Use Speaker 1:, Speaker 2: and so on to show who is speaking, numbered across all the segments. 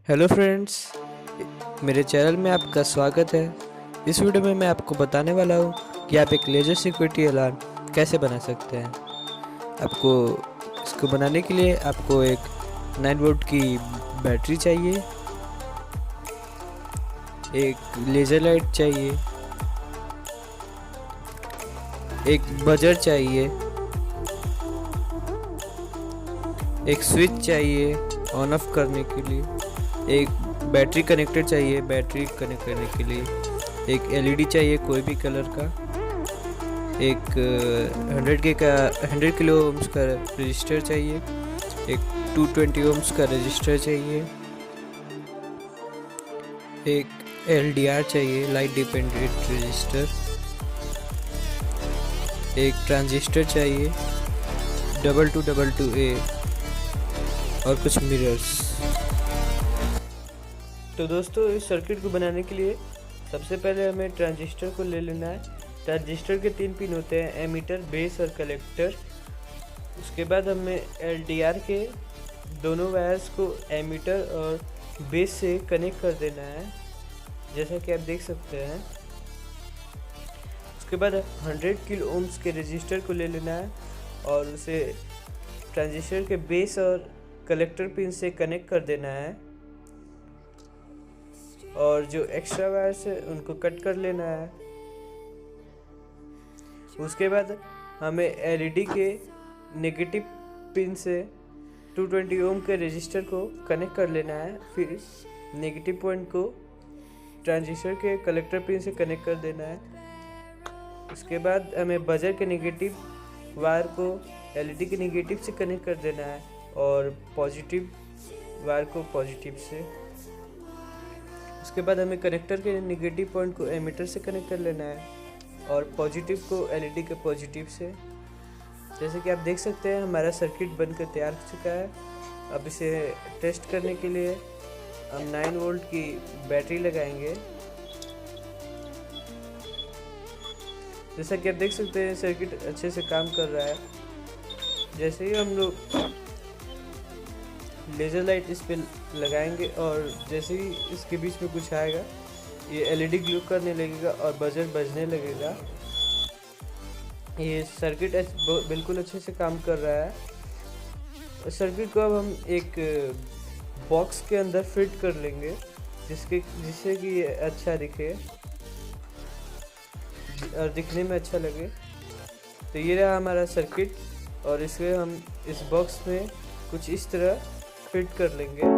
Speaker 1: Hello friends, मेरे channel में आपका स्वागत है। इस वीडियो में मैं आपको बताने वाला हूँ कि आप एक लेजर सिक्योरिटी अलार्म कैसे बना सकते हैं। आपको इसको बनाने के लिए आपको एक 9 वोल्ट की बैटरी चाहिए, एक लेज़र लाइट चाहिए, एक बजर चाहिए, एक स्विच चाहिए ऑन ऑफ करने के लिए, एक बैटरी कनेक्टर चाहिए बैटरी कनेक्ट करने के लिए, एक एलईडी चाहिए कोई भी कलर का, एक 100 किलो ओम्स का रजिस्टर चाहिए, एक 220 ओम्स का रजिस्टर चाहिए, एक एलडीआर चाहिए लाइट डिपेंडेंट रजिस्टर, एक ट्रांजिस्टर चाहिए 2222A और कुछ मिरर्स। तो दोस्तों, इस सर्किट को बनाने के लिए सबसे पहले हमें ट्रांजिस्टर को ले लेना है। ट्रांजिस्टर के 3 पिन होते हैं, एमीटर, बेस और कलेक्टर। उसके बाद हमें एलडीआर के दोनों वायर्स को एमीटर और बेस से कनेक्ट कर देना है, जैसा कि आप देख सकते हैं। उसके बाद 100 किलो ओम्स के रजिस्टर को ले लेना है और उसे ट्रांजिस्टर के बेस और कलेक्टर पिन से कनेक्ट कर देना है और जो एक्स्ट्रा वायर्स है उनको कट कर लेना है। उसके बाद हमें एलईडी के नेगेटिव पिन से 220 ओम के रजिस्टर को कनेक्ट कर लेना है। फिर नेगेटिव पॉइंट को ट्रांजिस्टर के कलेक्टर पिन से कनेक्ट कर देना है। उसके बाद हमें बजर के नेगेटिव वायर को एलईडी के नेगेटिव से कनेक्ट कर देना है और पॉजिटिव वायर को पॉजिटिव से। उसके बाद हमें कनेक्टर के नेगेटिव पॉइंट को एमीटर से कनेक्ट कर लेना है और पॉजिटिव को एलईडी के पॉजिटिव से। जैसे कि आप देख सकते हैं, हमारा सर्किट बनकर तैयार हो चुका है। अब इसे टेस्ट करने के लिए हम 9 वोल्ट की बैटरी लगाएंगे। जैसा कि आप देख सकते हैं, सर्किट अच्छे से काम कर रहा है। जैसे ही हम लोग लेज़र लाइट इस पे लगाएंगे और जैसे ही इसके बीच में कुछ आएगा, ये एलईडी ग्लो करने लगेगा और बजर बजने लगेगा। ये सर्किट बिल्कुल अच्छे से काम कर रहा है। सर्किट को अब हम एक बॉक्स के अंदर फिट कर लेंगे, जिससे कि ये अच्छा दिखे और दिखने में अच्छा लगे। तो ये रहा हमारा सर्किट और इसे हम इस बॉक्स में कुछ इस तरह फिट कर लेंगे।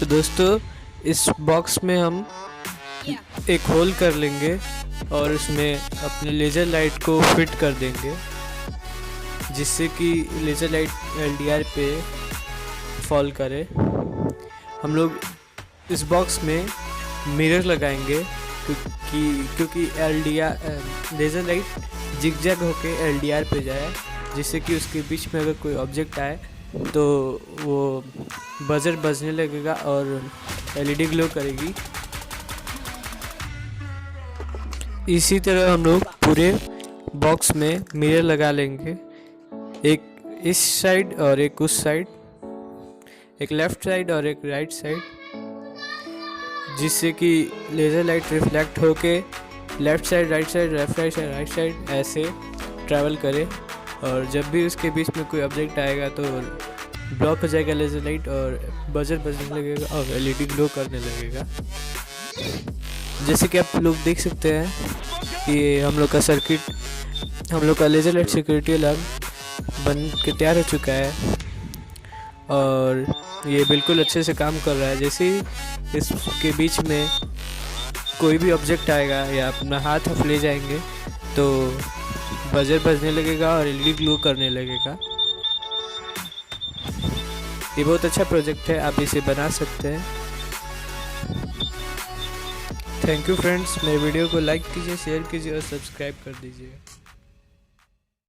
Speaker 1: तो दोस्तों, इस बॉक्स में हम एक होल कर लेंगे और उसमें अपने लेज़र लाइट को फिट कर देंगे, जिससे कि लेज़र लाइट एलडीआर पे फॉल करे। हम लोग इस बॉक्स में मिरर लगाएंगे क्योंकि एलडीआर लेज़र लाइट जिगजैग होके एलडीआर पे जाए, जिससे कि उसके बीच में अगर कोई ऑब्जेक्ट आए तो वो बजर बजने लगेगा और एलईडी ग्लो करेगी। इसी तरह हम लोग पूरे बॉक्स में मिरर लगा लेंगे, एक इस साइड और एक उस साइड, एक लेफ़्ट साइड और एक राइट साइड, जिससे कि लेज़र लाइट रिफ्लेक्ट होके left side right side left side right side ऐसे ट्रैवल करे और जब भी उसके बीच में कोई ऑब्जेक्ट आएगा तो ब्लॉक हो जाएगा लेज़र लाइट और बजर बजने लगेगा और एलईडी ग्लो करने लगेगा। जैसे कि आप लोग देख सकते हैं कि हम लोग का सर्किट, हम लोग का लेज़र लाइट सिक्योरिटी अलार्म बन के तैयार हो चुका है और ये बिल्कुल अच्छे से काम कर रहा है। जैसे ही इसके बीच में कोई भी ऑब्जेक्ट आएगा या अपना हाथ आप ले जाएंगे तो बजर बजने लगेगा और एलईडी ग्लो करने लगेगा। ये बहुत अच्छा प्रोजेक्ट है, आप इसे बना सकते हैं। थैंक यू फ्रेंड्स, मेरे वीडियो को लाइक कीजिए, शेयर कीजिए और सब्सक्राइब कर दीजिए।